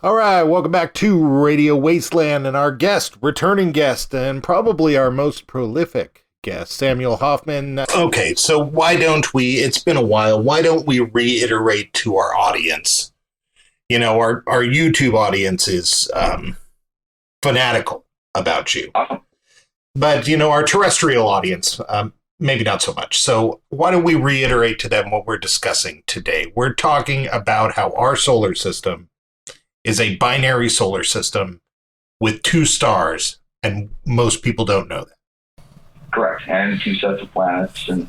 All right, welcome back to Radio Wasteland, and our guest, returning guest, and probably our most prolific guest, Samuel Hofman. Okay, so why don't we, it's been a while, why don't we reiterate to our audience? You know, our YouTube audience is fanatical about you. But, you know, our terrestrial audience, maybe not so much. So why don't we reiterate to them what we're discussing today? We're talking about how our solar system is a binary solar system with two stars, and most people don't know that. Correct, and two sets of planets, and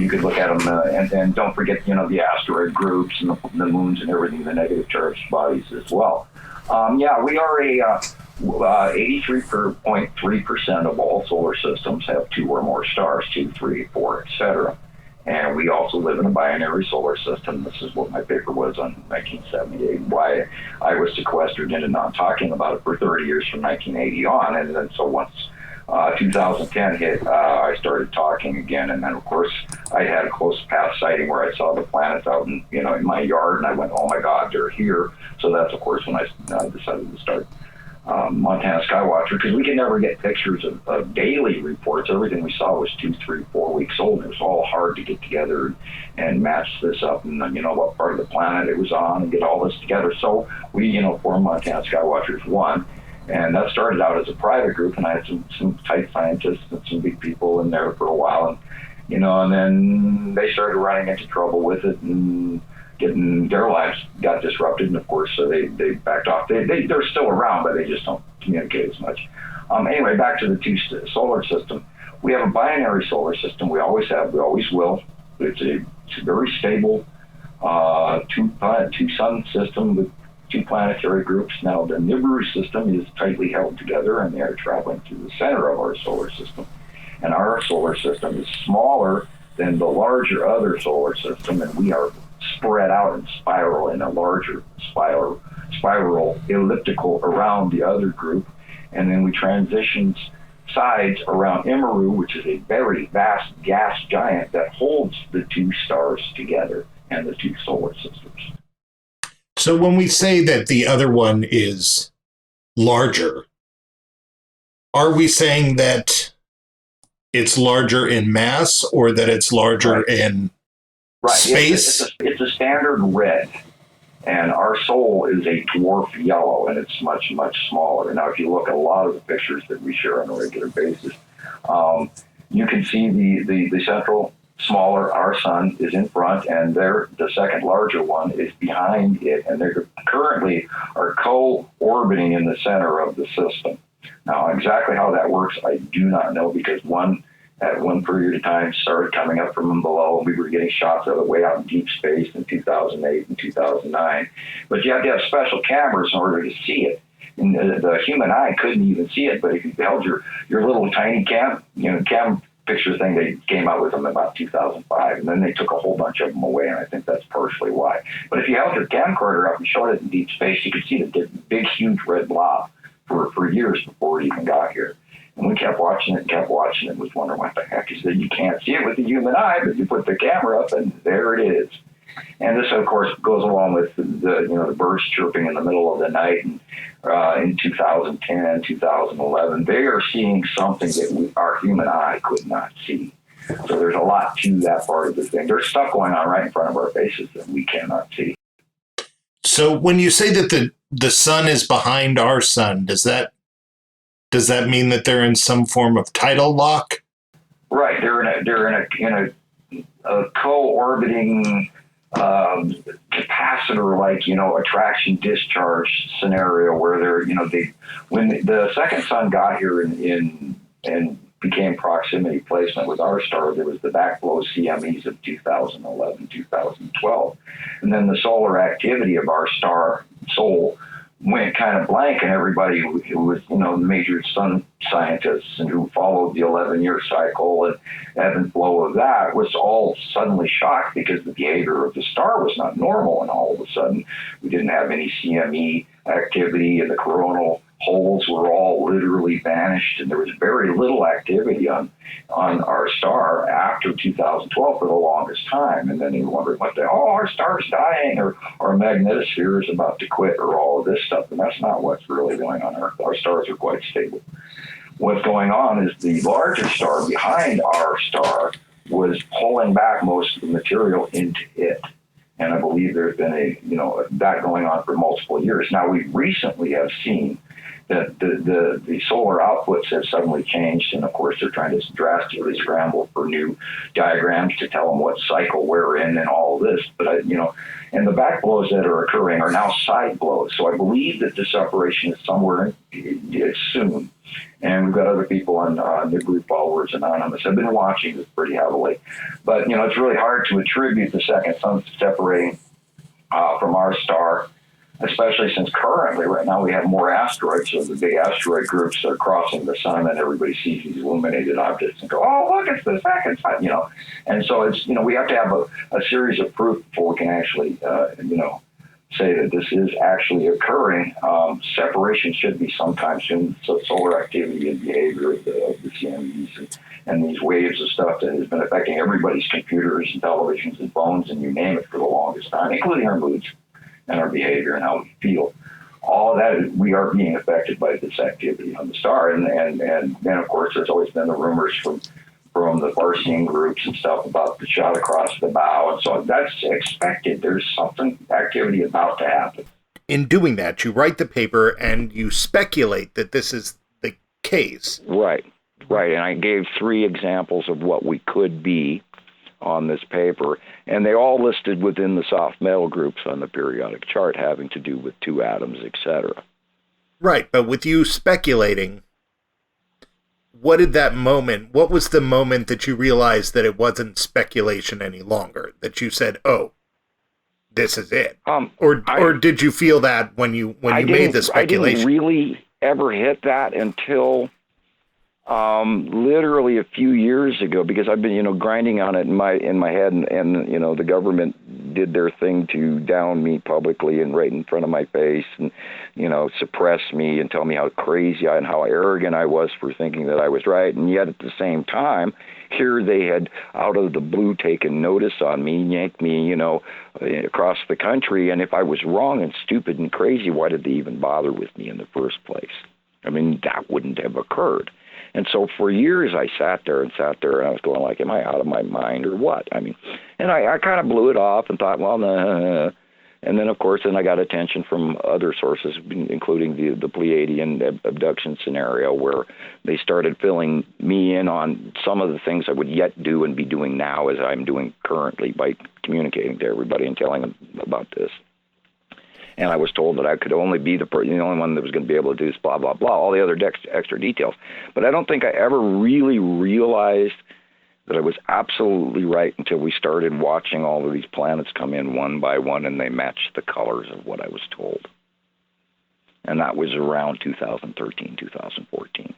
you could look at them, and don't forget, you know, the asteroid groups and the moons and everything, the negative charged bodies as well. Yeah, we are a 83.3% of all solar systems have two or more stars, 2, 3, 4, etc. And we also live in a binary solar system. This is what my paper was on 1978, why I was sequestered into not talking about it for 30 years from 1980 on. And then so once 2010 hit, I started talking again. And then, of course, I had a close path sighting where I saw the planets out in my yard. And I went, oh, my God, they're here. So that's, of course, when I decided to start Montana Skywatcher, because we could never get pictures of daily reports. Everything we saw was 2, 3, 4 weeks old. It was all hard to get together and match this up and, you know, what part of the planet it was on and get all this together. So we, you know, formed Montana Skywatchers 1, and that started out as a private group, and I had some tight scientists and some big people in there for a while, and, you know, and then they started running into trouble with it, and their lives got disrupted, and of course, so they backed off. They're still around, but they just don't communicate as much. Anyway, back to the two solar system. We have a binary solar system. We always have. We always will. It's a very stable two sun system with two planetary groups. Now, the Nibiru system is tightly held together, and they are traveling through the center of our solar system. And our solar system is smaller than the larger other solar system, and we are spread out and spiral in a larger spiral elliptical around the other group, and then we transition sides around Nibiru, which is a very vast gas giant that holds the two stars together and the two solar systems. So when we say that the other one is larger, are we saying that it's larger in mass or that it's larger in space? It's a standard red, and our Sol is a dwarf yellow, and it's much, much smaller. Now, if you look at a lot of the pictures that we share on a regular basis, you can see the central, smaller, our sun, is in front, and the second larger one is behind it, and they currently are co-orbiting in the center of the system. Now, exactly how that works, I do not know, because at one period of time started coming up from below, and we were getting shots of it way out in deep space in 2008 and 2009. But you have to have special cameras in order to see it. And the human eye couldn't even see it, but if you held your little tiny cam picture thing, they came out with them about 2005, and then they took a whole bunch of them away, and I think that's partially why. But if you held your camcorder up and showed it in deep space, you could see the big, huge red blob for years before it even got here. And we kept watching it and was wondering what the heck is that. You can't see it with the human eye, but you put the camera up and there it is. And this, of course, goes along with the birds chirping in the middle of the night. And in 2010, 2011, they are seeing something that our human eye could not see. So there's a lot to that part of the thing. There's stuff going on right in front of our faces that we cannot see. So when you say that the sun is behind our sun, does that mean that they're in some form of tidal lock? Right, they're in a co-orbiting capacitor, like, attraction discharge scenario, where when the second sun got here and became proximity placement with our star, there was the backflow CMEs of 2011, 2012, and then the solar activity of our star Sol went kind of blank, and everybody who was, major sun scientists and who followed the 11-year cycle and ebb and flow of that was all suddenly shocked because the behavior of the star was not normal, and all of a sudden we didn't have any CME activity, and the coronal holes were all literally vanished, and there was very little activity on our star after 2012 for the longest time. And then you wonder, our star's dying, or our magnetosphere is about to quit, or all of this stuff. And that's not what's really going on. Our stars are quite stable. What's going on is the larger star behind our star was pulling back most of the material into it. And I believe there's been that going on for multiple years. Now, we recently have seen that the solar outputs have suddenly changed, and of course they're trying to drastically scramble for new diagrams to tell them what cycle we're in and all of this. But and the back blows that are occurring are now side blows. So I believe that this operation is somewhere soon. And we've got other people on Nibiru Followers Anonymous have been watching this pretty heavily. But it's really hard to attribute the second sun separating from our star, especially since currently, right now, we have more asteroids. So the big asteroid groups are crossing the sun, and everybody sees these illuminated objects and go, "Oh, look, it's the second sun," And so it's, we have to have a series of proof before we can actually, say that this is actually occurring. Separation should be sometime soon. So solar activity and behavior of the CMEs and these waves of stuff that has been affecting everybody's computers and televisions and phones and you name it for the longest time, including our moods and our behavior and how we feel. All of that, we are being affected by this activity on the star. And then, of course, there's always been the rumors from the far-seeing groups and stuff about the shot across the bow. And so that's expected. There's something, activity about to happen. In doing that, you write the paper and you speculate that this is the case. Right. And I gave 3 examples of what we could be on this paper, and they all listed within the soft metal groups on the periodic chart having to do with 2 atoms, etc. Right, but with you speculating, what was the moment that you realized that it wasn't speculation any longer? That you said, "Oh, this is it," or did you feel that when you made the speculation? I didn't really ever hit that until literally a few years ago, because I've been grinding on it in my head, and the government did their thing to down me publicly and right in front of my face, and suppress me and tell me how crazy and how arrogant I was for thinking that I was right. And yet at the same time, here they had out of the blue taken notice on me, yanked me across the country, and if I was wrong and stupid and crazy, why did they even bother with me in the first place? I mean, that wouldn't have occurred. And so for years I sat there, and I was going like, am I out of my mind or what? I mean, and I kind of blew it off and thought, well, nah. And then, of course, I got attention from other sources, including the Pleiadian abduction scenario, where they started filling me in on some of the things I would yet do and be doing now as I'm doing currently by communicating to everybody and telling them about this. And I was told that I could only be the only one that was going to be able to do this, blah, blah, blah, all the other extra details. But I don't think I ever really realized that I was absolutely right until we started watching all of these planets come in one by one, and they matched the colors of what I was told. And that was around 2013, 2014.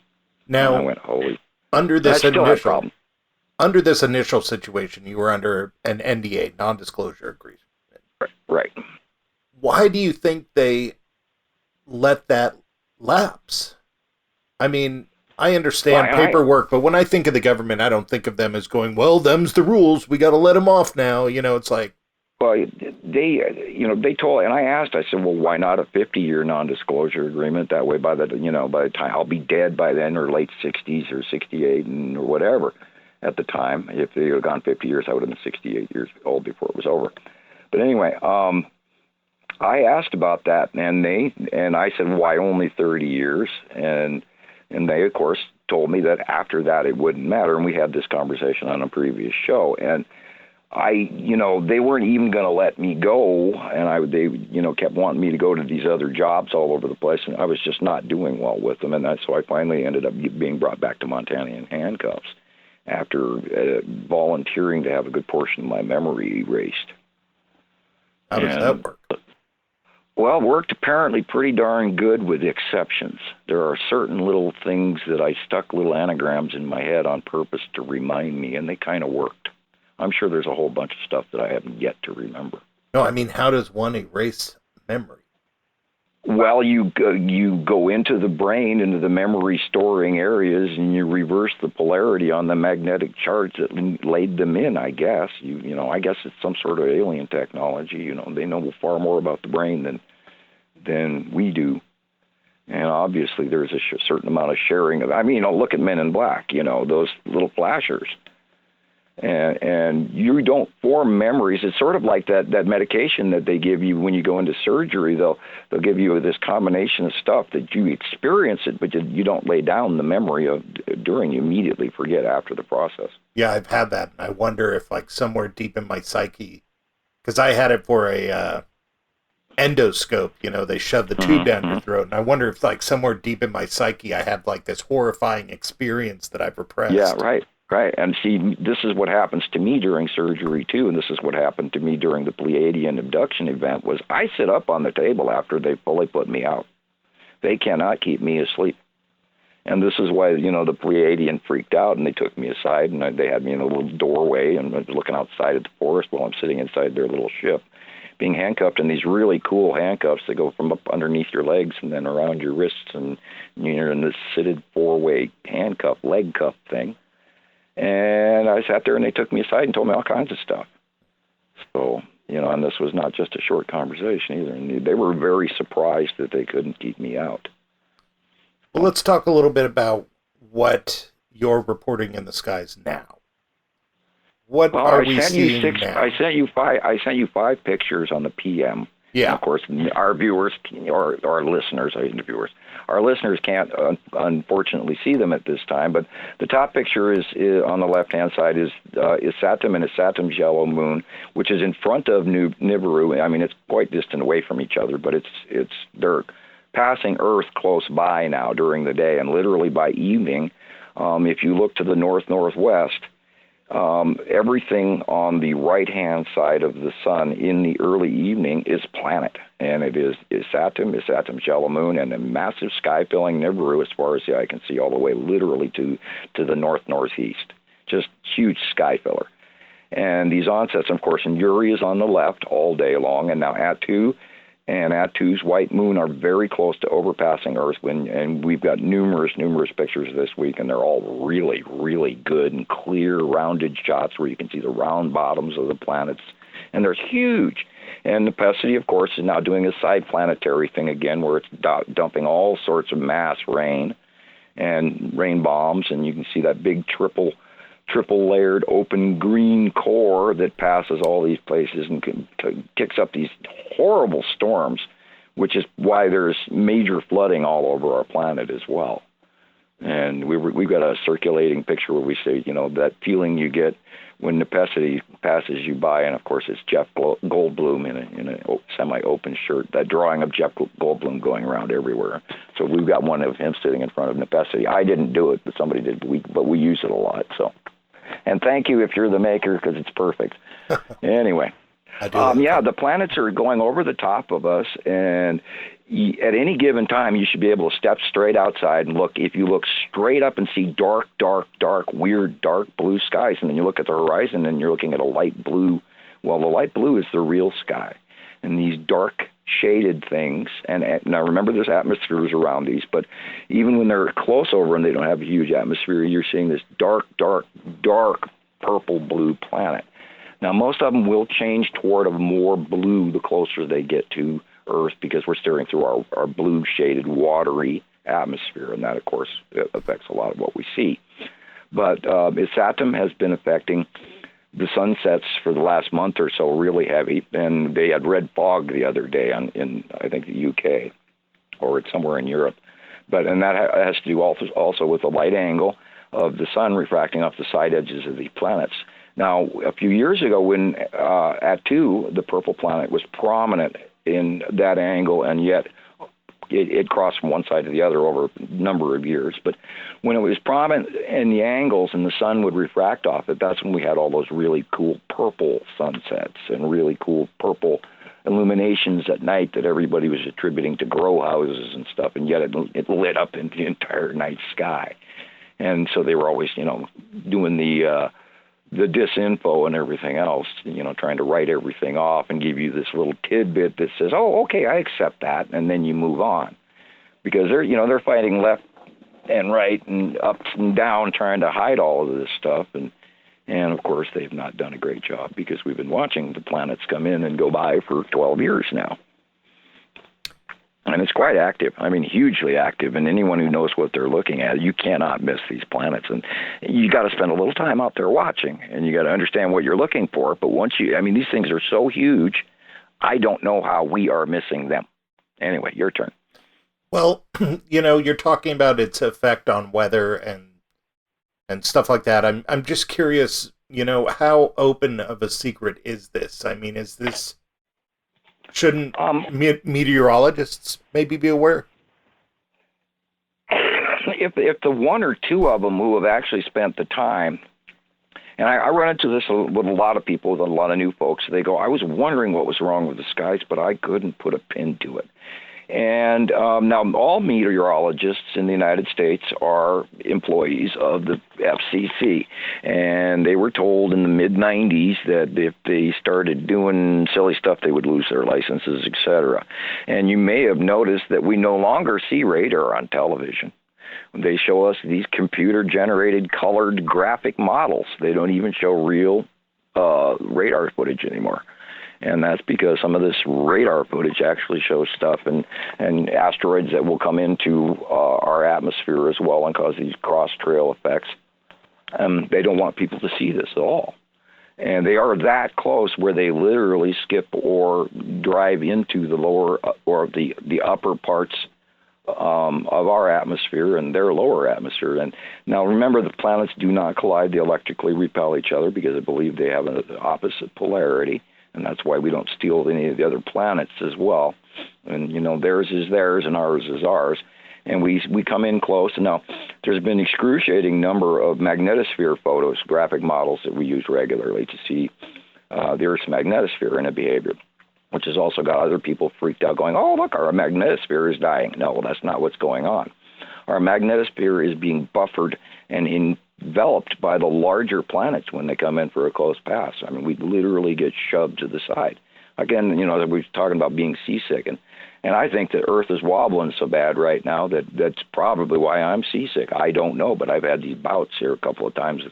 Now, and I went, holy, under this problem. Under this initial situation, you were under an NDA, non-disclosure agreement. Right. Why do you think they let that lapse? I mean, I understand paperwork, but when I think of the government, I don't think of them as going, well, them's the rules. We got to let them off now. It's like. Well, they told, and I asked, I said, well, why not a 50-year non-disclosure agreement? That way, by the time I'll be dead by then, or late 60s or 68 or whatever at the time. If they had gone 50 years, I would have been 68 years old before it was over. But anyway, I asked about that, and I said, why only 30 years? And they, of course, told me that after that it wouldn't matter. And we had this conversation on a previous show. And they weren't even going to let me go. And they kept wanting me to go to these other jobs all over the place. And I was just not doing well with them. And so I finally ended up being brought back to Montana in handcuffs after volunteering to have a good portion of my memory erased. How does that work? Well, it worked apparently pretty darn good with exceptions. There are certain little things that I stuck little anagrams in my head on purpose to remind me, and they kind of worked. I'm sure there's a whole bunch of stuff that I haven't yet to remember. No, I mean, how does one erase memory? Well, you go into the brain, into the memory storing areas, and you reverse the polarity on the magnetic charge that laid them in. I guess I guess it's some sort of alien technology. They know far more about the brain than we do, and obviously there's a certain amount of sharing of. I mean, look at Men in Black. Those little flashers. And you don't form memories. It's sort of like that medication that they give you when you go into surgery. They'll give you this combination of stuff that you experience it, but you don't lay down the memory of during. You immediately forget after the process. Yeah, I've had that. And I wonder if, like, somewhere deep in my psyche, because I had it for a endoscope, they shove the tube down your throat. And I wonder if, like, somewhere deep in my psyche, I had, like, this horrifying experience that I've repressed. Yeah, right. Right, and see, this is what happens to me during surgery, too, and this is what happened to me during the Pleiadian abduction event, was I sit up on the table after they fully put me out. They cannot keep me asleep. And this is why, the Pleiadian freaked out, and they took me aside, and they had me in a little doorway, and I was looking outside at the forest while I'm sitting inside their little ship, being handcuffed in these really cool handcuffs that go from up underneath your legs and then around your wrists, and you're in this seated four-way handcuff, leg cuff thing. And I sat there, and they took me aside and told me all kinds of stuff. So, and this was not just a short conversation either. And they were very surprised that they couldn't keep me out. Well, let's talk a little bit about what you're reporting in the skies now. What are we seeing now? I sent you 5 pictures on the PM. Yeah. And of course, our viewers or our listeners, our listeners can't unfortunately see them at this time. But the top picture is on the left-hand side is Saturn and Saturn's yellow moon, which is in front of Nibiru. I mean, it's quite distant away from each other, but they're passing Earth close by now during the day, and literally by evening, if you look to the northwest. Everything on the right-hand side of the sun in the early evening is planet, and it is Saturn's yellow moon, and a massive sky-filling Nibiru as far as the eye can see, all the way literally to the northeast. Just huge sky filler. And these onsets, of course, and Uri is on the left all day long, and now Atu and Atu's white moon are very close to overpassing Earth, and we've got numerous pictures this week, and they're all really, really good and clear, rounded shots where you can see the round bottoms of the planets, and they're huge. And Nepesity, of course, is now doing a side planetary thing again, where it's dumping all sorts of mass rain and rain bombs, and you can see that big triple layered open green core that passes all these places and kicks up these horrible storms, which is why there's major flooding all over our planet as well. And we've got a circulating picture where we say, that feeling you get when Nepesity passes you by, and of course it's Jeff Goldblum in a semi-open shirt, that drawing of Jeff Goldblum going around everywhere. So we've got one of him sitting in front of Nepesity. I didn't do it, but somebody did, but we use it a lot, so. And thank you if you're the maker, because it's perfect. Anyway, the planets are going over the top of us, and at any given time, you should be able to step straight outside and look. If you look straight up and see dark, weird, dark blue skies, and then you look at the horizon and you're looking at a light blue, well, the light blue is the real sky. And these dark shaded things, and now remember there's atmospheres around these, but even when they're close over and they don't have a huge atmosphere, you're seeing this dark purple blue planet. Now most of them will change toward a more blue the closer they get to Earth, because we're staring through our blue shaded watery atmosphere, and that of course affects a lot of what we see. But Saturn has been affecting the sunsets for the last month or so really heavy, and they had red fog the other day in I think the UK, or it's somewhere in Europe. And that has to do also with the light angle of the sun refracting off the side edges of the planets. Now, a few years ago, when Atu, the purple planet, was prominent in that angle, and yet it crossed from one side to the other over a number of years. But when it was prominent in the angles and the sun would refract off it, that's when we had all those really cool purple sunsets and really cool purple illuminations at night that everybody was attributing to grow houses and stuff, and yet it lit up in the entire night sky. And so they were always, doing the the disinfo and everything else, trying to write everything off and give you this little tidbit that says, oh, okay, I accept that, and then you move on. Because they're fighting left and right and up and down trying to hide all of this stuff. And of course, they've not done a great job because we've been watching the planets come in and go by for 12 years now. And it's quite active. I mean, hugely active. And anyone who knows what they're looking at, you cannot miss these planets. And you got to spend a little time out there watching, and you got to understand what you're looking for. But these things are so huge, I don't know how we are missing them. Anyway, your turn. Well, you're talking about its effect on weather and stuff like that. I'm just curious, how open of a secret is this? I mean, shouldn't meteorologists maybe be aware? If the one or two of them who have actually spent the time, and I run into this with a lot of people, with a lot of new folks, they go, I was wondering what was wrong with the skies, but I couldn't put a pin to it. And now all meteorologists in the United States are employees of the FCC. And they were told in the mid-'90s that if they started doing silly stuff, they would lose their licenses, etc. And you may have noticed that we no longer see radar on television. They show us these computer-generated colored graphic models. They don't even show real radar footage anymore. And that's because some of this radar footage actually shows stuff and asteroids that will come into our atmosphere as well and cause these cross-trail effects. They don't want people to see this at all. And they are that close where they literally skip or drive into the lower or the upper parts of our atmosphere and their lower atmosphere. And now remember, the planets do not collide. They electrically repel each other because I believe they have an opposite polarity. And that's why we don't steal any of the other planets as well. And, theirs is theirs and ours is ours. And we come in close. And now there's been an excruciating number of magnetosphere photos, graphic models that we use regularly to see the Earth's magnetosphere and its behavior, which has also got other people freaked out going, oh, look, our magnetosphere is dying. No, that's not what's going on. Our magnetosphere is being buffered and enveloped by the larger planets when they come in for a close pass. I mean, we literally get shoved to the side. Again, we're talking about being seasick. And I think that Earth is wobbling so bad right now that's probably why I'm seasick. I don't know, but I've had these bouts here a couple of times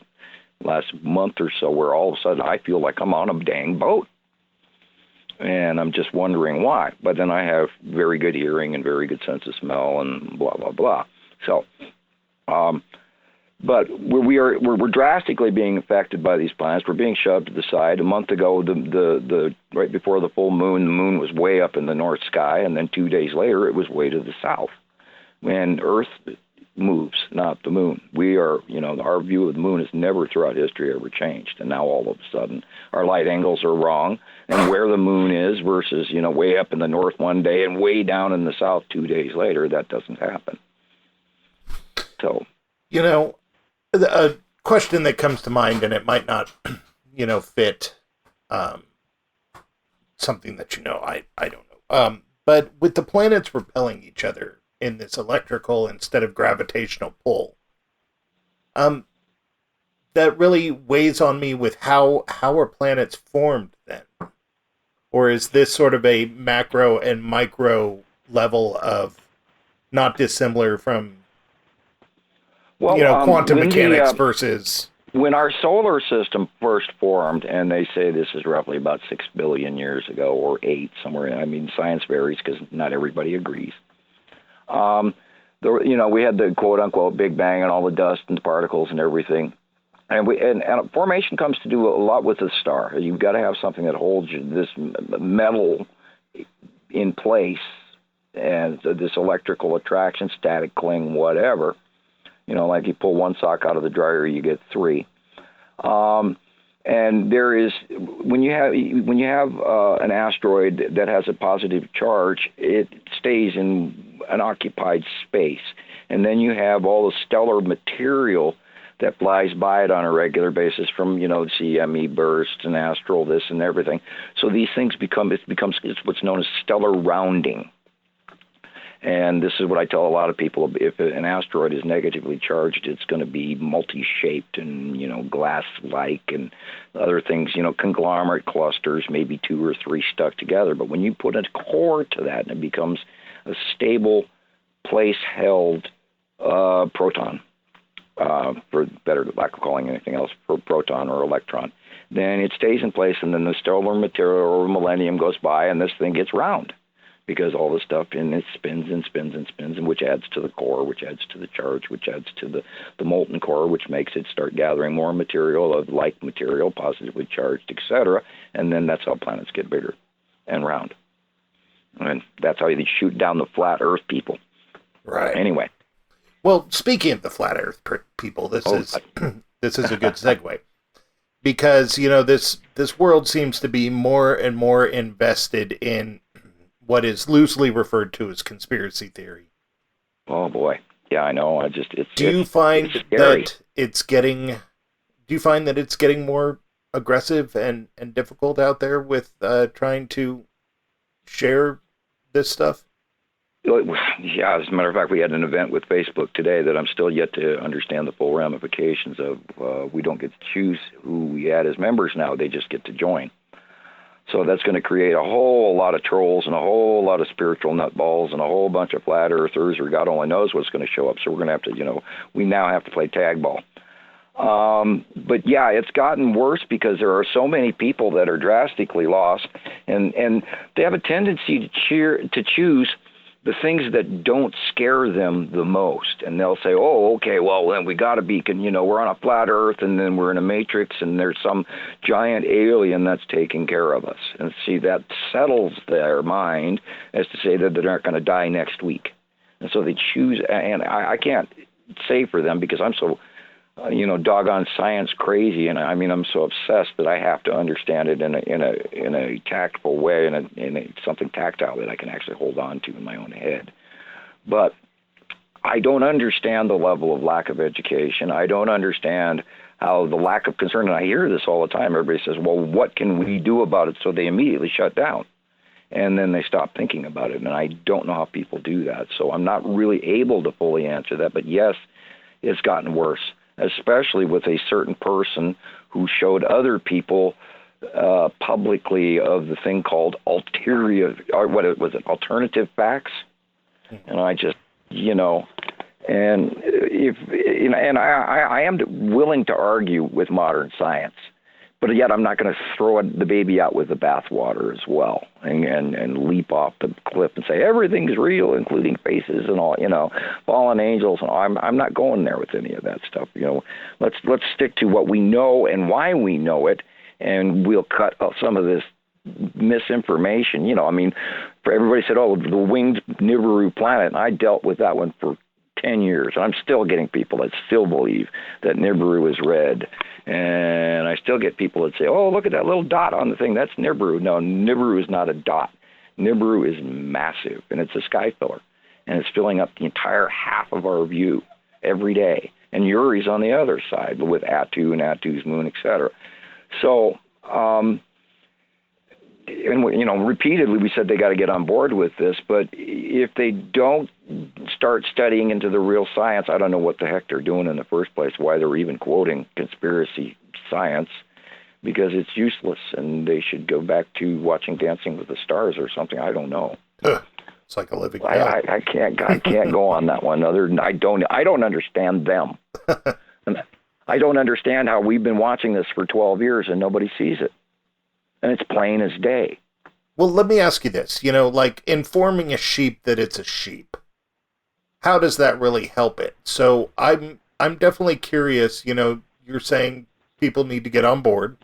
last month or so where all of a sudden I feel like I'm on a dang boat. And I'm just wondering why. But then I have very good hearing and very good sense of smell and blah, blah, blah. So, but we're drastically being affected by these planets. We're being shoved to the side. A month ago, the right before the full moon, the moon was way up in the north sky, and then 2 days later, it was way to the south. And Earth moves, not the moon. We are, our view of the moon has never throughout history ever changed. And now all of a sudden, our light angles are wrong, and where the moon is versus, way up in the north one day and way down in the south 2 days later, that doesn't happen. So, a question that comes to mind, and it might not, fit something that I don't know. But with the planets repelling each other in this electrical instead of gravitational pull, that really weighs on me with how are planets formed then? Or is this sort of a macro and micro level of not dissimilar from quantum mechanics versus... When our solar system first formed, and they say this is roughly about 6 billion years ago, or 8, somewhere, science varies because not everybody agrees. We had the quote-unquote Big Bang and all the dust and the particles and everything. And formation comes to do a lot with the star. You've got to have something that holds this metal in place, and this electrical attraction, static cling, whatever. Like you pull one sock out of the dryer, you get 3. And there is, when you have an asteroid that has a positive charge, it stays in an occupied space. And then you have all the stellar material that flies by it on a regular basis from, CME bursts and astral this and everything. So these things it's what's known as stellar rounding. And this is what I tell a lot of people: if an asteroid is negatively charged, it's going to be multi-shaped and, glass-like and other things, conglomerate clusters, maybe 2 or 3 stuck together. But when you put a core to that, and it becomes a stable, place-held proton, for better lack of calling anything else, for proton or electron, then it stays in place, and then the stellar material or millennium goes by, and this thing gets round, because all the stuff in it spins and spins and spins, and which adds to the core, which adds to the charge, which adds to the molten core, which makes it start gathering more material of like material, positively charged, etc. And then that's how planets get bigger and round. And that's how you shoot down the flat Earth people. Right. Anyway. Well, speaking of the flat Earth people, this is a good segue. Because, this world seems to be more and more invested in what is loosely referred to as conspiracy theory. Oh boy. Yeah, I know. Do you find that it's getting more aggressive and difficult out there with trying to share this stuff? Yeah, as a matter of fact, we had an event with Facebook today that I'm still yet to understand the full ramifications of. We don't get to choose who we add as members now. They just get to join. So that's going to create a whole lot of trolls and a whole lot of spiritual nutballs and a whole bunch of flat earthers, or God only knows what's going to show up. So we're going to have to, we now have to play tag ball. But yeah, it's gotten worse because there are so many people that are drastically lost, and they have a tendency to choose the things that don't scare them the most. And they'll say, oh, okay, well, then we got to be, we're on a flat earth, and then we're in a matrix, and there's some giant alien that's taking care of us. And see, that settles their mind as to say that they're not going to die next week. And so they choose, and I can't say for them because I'm so, doggone science crazy, and I'm so obsessed that I have to understand it in a tactful way, in something tactile that I can actually hold on to in my own head. But I don't understand the level of lack of education. I don't understand how the lack of concern, and I hear this all the time. Everybody says, well, what can we do about it? So they immediately shut down, and then they stop thinking about it, and I don't know how people do that. So I'm not really able to fully answer that, but yes, it's gotten worse, especially with a certain person who showed other people publicly of the thing called alternative facts. And I just, and if, and I am willing to argue with modern science, but yet I'm not going to throw the baby out with the bathwater as well, and leap off the cliff and say everything's real, including faces and all, fallen angels and all. I'm not going there with any of that stuff. Let's stick to what we know and why we know it, and we'll cut some of this misinformation. For everybody said, oh, the winged Nibiru planet, and I dealt with that one for 10 years. I'm still getting people that still believe that Nibiru is red. And I still get people that say, oh, look at that little dot on the thing. That's Nibiru. No, Nibiru is not a dot. Nibiru is massive, and it's a sky filler. And it's filling up the entire half of our view every day. And Uri's on the other side with Attu and Attu's moon, etc. So, repeatedly we said they got to get on board with this, but if they don't start studying into the real science, I don't know what the heck they're doing in the first place, why they're even quoting conspiracy science, because it's useless, and they should go back to watching Dancing with the Stars or something. I don't know. It's like a living hell. I can't go on that one. Other than I don't understand them. I don't understand how we've been watching this for 12 years and nobody sees it. And it's plain as day. Well, let me ask you this. Like informing a sheep that it's a sheep. How does that really help it? So I'm definitely curious. You're saying people need to get on board.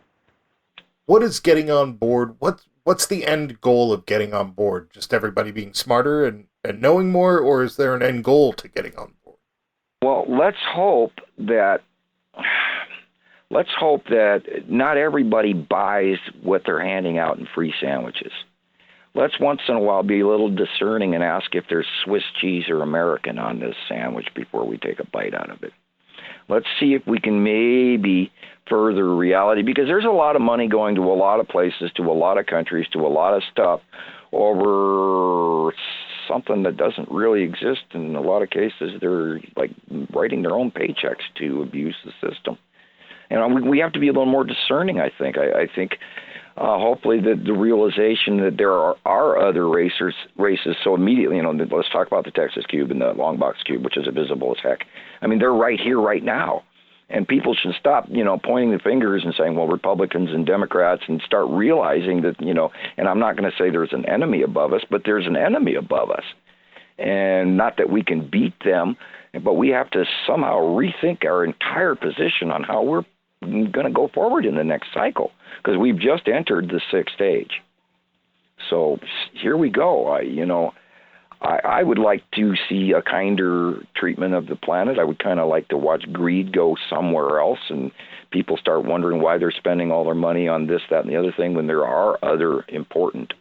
What is getting on board? What's the end goal of getting on board? Just everybody being smarter and knowing more, or is there an end goal to getting on board? Well, let's hope that not everybody buys what they're handing out in free sandwiches. Let's once in a while be a little discerning and ask if there's Swiss cheese or American on this sandwich before we take a bite out of it. Let's see if we can maybe further reality, because there's a lot of money going to a lot of places, to a lot of countries, to a lot of stuff over something that doesn't really exist. In a lot of cases, they're like writing their own paychecks to abuse the system. And we have to be a little more discerning, I think. I think hopefully the realization that there are other races. So immediately, let's talk about the Texas cube and the long box cube, which is invisible as heck. I mean, they're right here, right now. And people should stop, pointing the fingers and saying, well, Republicans and Democrats, and start realizing that, and I'm not going to say there's an enemy above us, but there's an enemy above us. And not that we can beat them, but we have to somehow rethink our entire position on how we're going to go forward in the next cycle, because we've just entered the sixth stage. So here we go. I would like to see a kinder treatment of the planet. I would kind of like to watch greed go somewhere else, and people start wondering why they're spending all their money on this, that, and the other thing, when there are other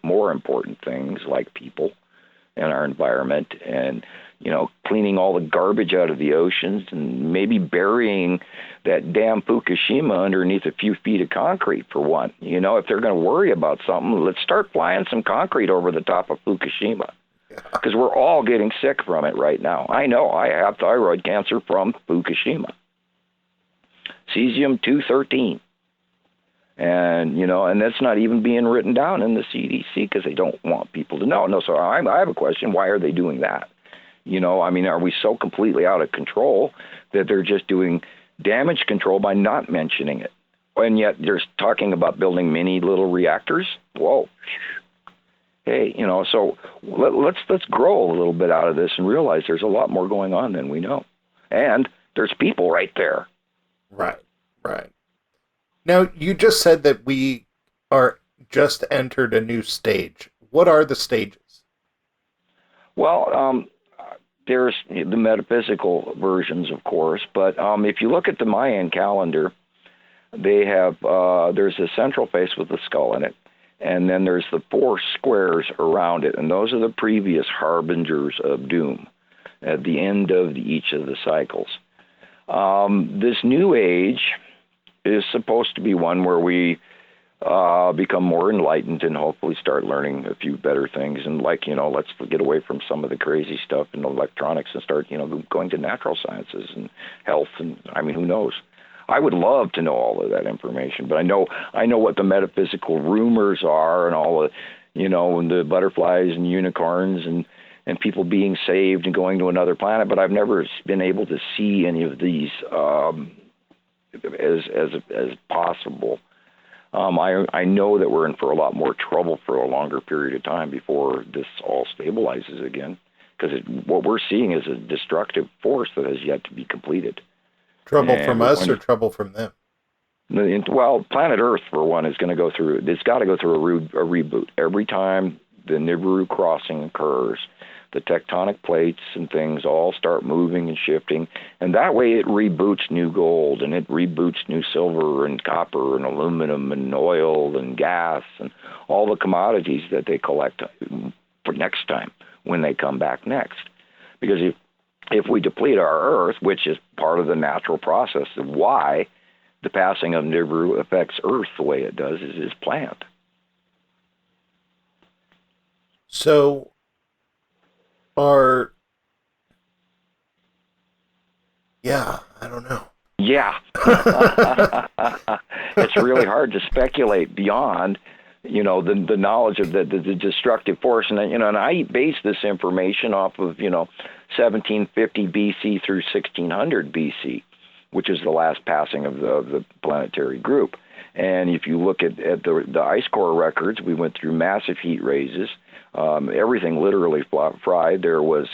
more important things like people and our environment, and cleaning all the garbage out of the oceans, and maybe burying that damn Fukushima underneath a few feet of concrete for one. If they're going to worry about something, let's start flying some concrete over the top of Fukushima. Because we're all getting sick from it right now. I know, I have thyroid cancer from Fukushima. Cesium-213. And, and that's not even being written down in the CDC because they don't want people to know. No, so I have a question. Why are they doing that? Are we so completely out of control that they're just doing damage control by not mentioning it? And yet they're talking about building mini little reactors? Whoa. Hey, so let's grow a little bit out of this and realize there's a lot more going on than we know. And there's people right there. Right. Now, you just said that we are just entered a new stage. What are the stages? Well, there's the metaphysical versions, of course, but if you look at the Mayan calendar, they have there's a central face with a skull in it. And then there's the four squares around it, and those are the previous harbingers of doom at the end of each of the cycles. This new age is supposed to be one where we become more enlightened and hopefully start learning a few better things. And let's get away from some of the crazy stuff in electronics and start, going to natural sciences and health. And who knows? I would love to know all of that information, but I know what the metaphysical rumors are, and all the, and the butterflies and unicorns and people being saved and going to another planet. But I've never been able to see any of these as possible. I know that we're in for a lot more trouble for a longer period of time before this all stabilizes again, because what we're seeing is a destructive force that has yet to be completed. Trouble from us or trouble from them? Well, planet Earth, for one, is going to go through, it's got to go through a reboot. Every time the Nibiru crossing occurs, the tectonic plates and things all start moving and shifting, and that way it reboots new gold, and it reboots new silver and copper and aluminum and oil and gas and all the commodities that they collect for next time when they come back next. Because if we deplete our Earth, which is part of the natural process of why the passing of Nibiru affects Earth the way it does, is planned. So, I don't know. Yeah. It's really hard to speculate beyond, the knowledge of the destructive force. And, and I base this information off of, 1750 BC through 1600 BC, which is the last passing of the planetary group. And if you look at the ice core records, we went through massive heat raises. Everything literally fried. There was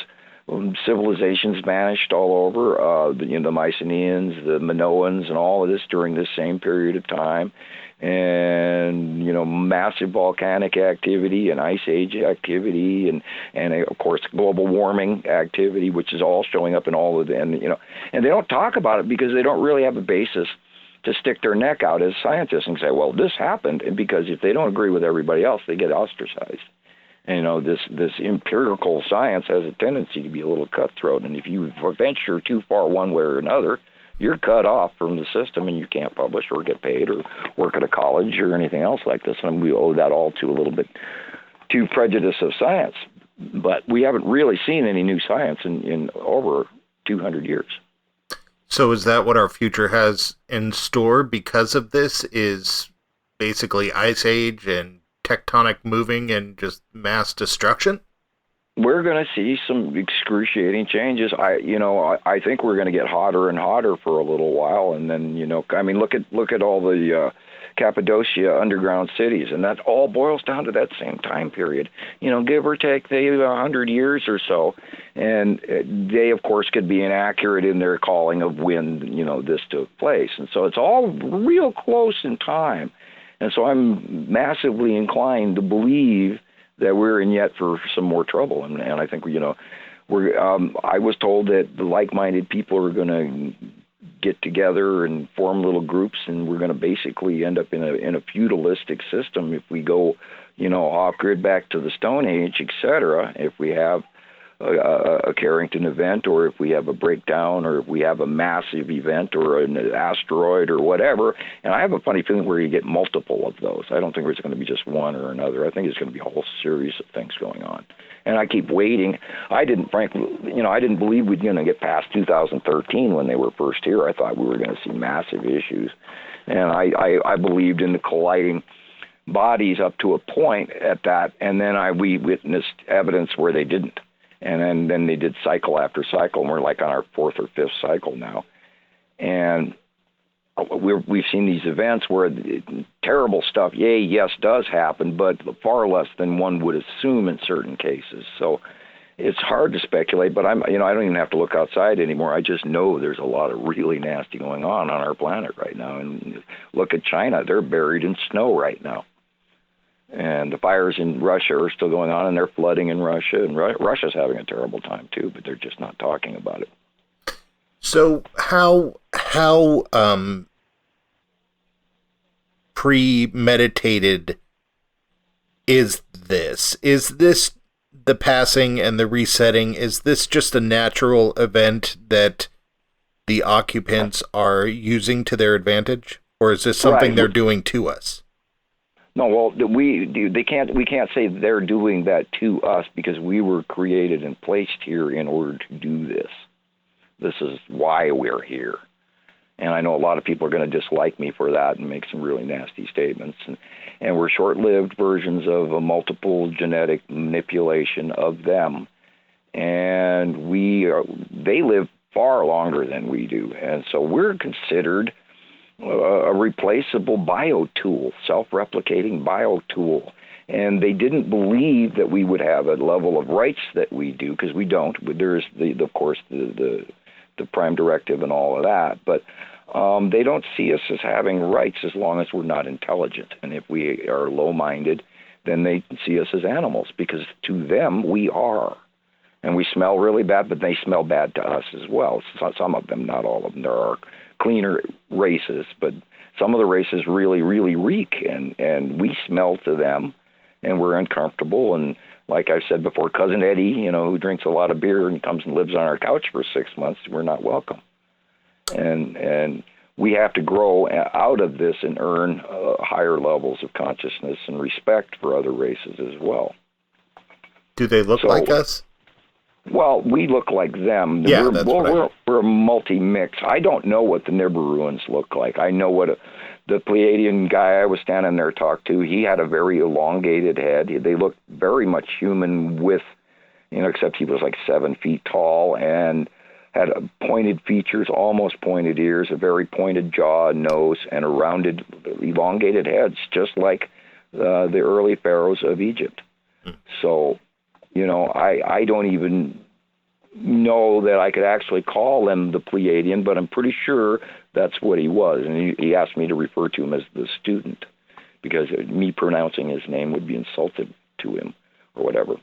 civilizations vanished all over, the Mycenaeans, the Minoans, and all of this during this same period of time. And, massive volcanic activity and ice age activity and of course, global warming activity, which is all showing up in all of them, and they don't talk about it because they don't really have a basis to stick their neck out as scientists and say, well, this happened, and because if they don't agree with everybody else, they get ostracized. And, this empirical science has a tendency to be a little cutthroat, and if you venture too far one way or another, you're cut off from the system, and you can't publish or get paid or work at a college or anything else like this. And we owe that all to a little bit to prejudice of science. But we haven't really seen any new science in over 200 years. So is that what our future has in store because of this? Is basically ice age and tectonic moving and just mass destruction? We're going to see some excruciating changes. I think we're going to get hotter and hotter for a little while, and then look at all the Cappadocia underground cities, and that all boils down to that same time period. Give or take 100 years or so, and they of course could be inaccurate in their calling of when this took place, and so it's all real close in time, and so I'm massively inclined to believe that we're in yet for some more trouble, and I think we're. I was told that the like-minded people are going to get together and form little groups, and we're going to basically end up in a feudalistic system if we go, off grid back to the Stone Age, etc. If we have a Carrington event, or if we have a breakdown, or if we have a massive event, or an asteroid, or whatever. And I have a funny feeling where you get multiple of those. I don't think there's going to be just one or another. I think it's going to be a whole series of things going on. And I keep waiting. I didn't believe we'd get past 2013 when they were first here. I thought we were going to see massive issues. And I believed in the colliding bodies up to a point at that, and then we witnessed evidence where they didn't. And then they did cycle after cycle, and we're like on our fourth or fifth cycle now. And we've seen these events where terrible stuff, yes, does happen, but far less than one would assume in certain cases. So it's hard to speculate, but I don't even have to look outside anymore. I just know there's a lot of really nasty going on our planet right now. And look at China. They're buried in snow right now. And the fires in Russia are still going on, and they're flooding in Russia, and Russia's having a terrible time too, but they're just not talking about it. So how premeditated is this? Is this the passing and the resetting? Is this just a natural event that the occupants are using to their advantage, or is this something they're doing to us? No, well, we can't say they're doing that to us, because we were created and placed here in order to do this. This is why we're here. And I know a lot of people are going to dislike me for that and make some really nasty statements. And we're short-lived versions of a multiple genetic manipulation of them. And they live far longer than we do. And so we're considered a replaceable biotool, self-replicating biotool. And they didn't believe that we would have a level of rights that we do, because we don't. There's, of course, the prime directive and all of that. But they don't see us as having rights as long as we're not intelligent. And if we are low-minded, then they see us as animals, because to them, we are. And we smell really bad, but they smell bad to us as well. Some of them, not all of them. There are cleaner races, but some of the races really, really reek, and we smell to them, and we're uncomfortable. And like I said before, Cousin Eddie, who drinks a lot of beer and comes and lives on our couch for 6 months, we're not welcome. And we have to grow out of this and earn higher levels of consciousness and respect for other races as well. Do they look like us? Well, we look like them. Yeah, we're a multi-mix. I don't know what the Nibiruans look like. I know what the Pleiadian guy I was standing there talked to, he had a very elongated head. They looked very much human with, except he was like 7 feet tall and had pointed features, almost pointed ears, a very pointed jaw, nose, and a rounded, elongated head, just like the early pharaohs of Egypt. So, I don't even know that I could actually call him the Pleiadian, but I'm pretty sure that's what he was. And he asked me to refer to him as the student, because me pronouncing his name would be insulted to him or whatever.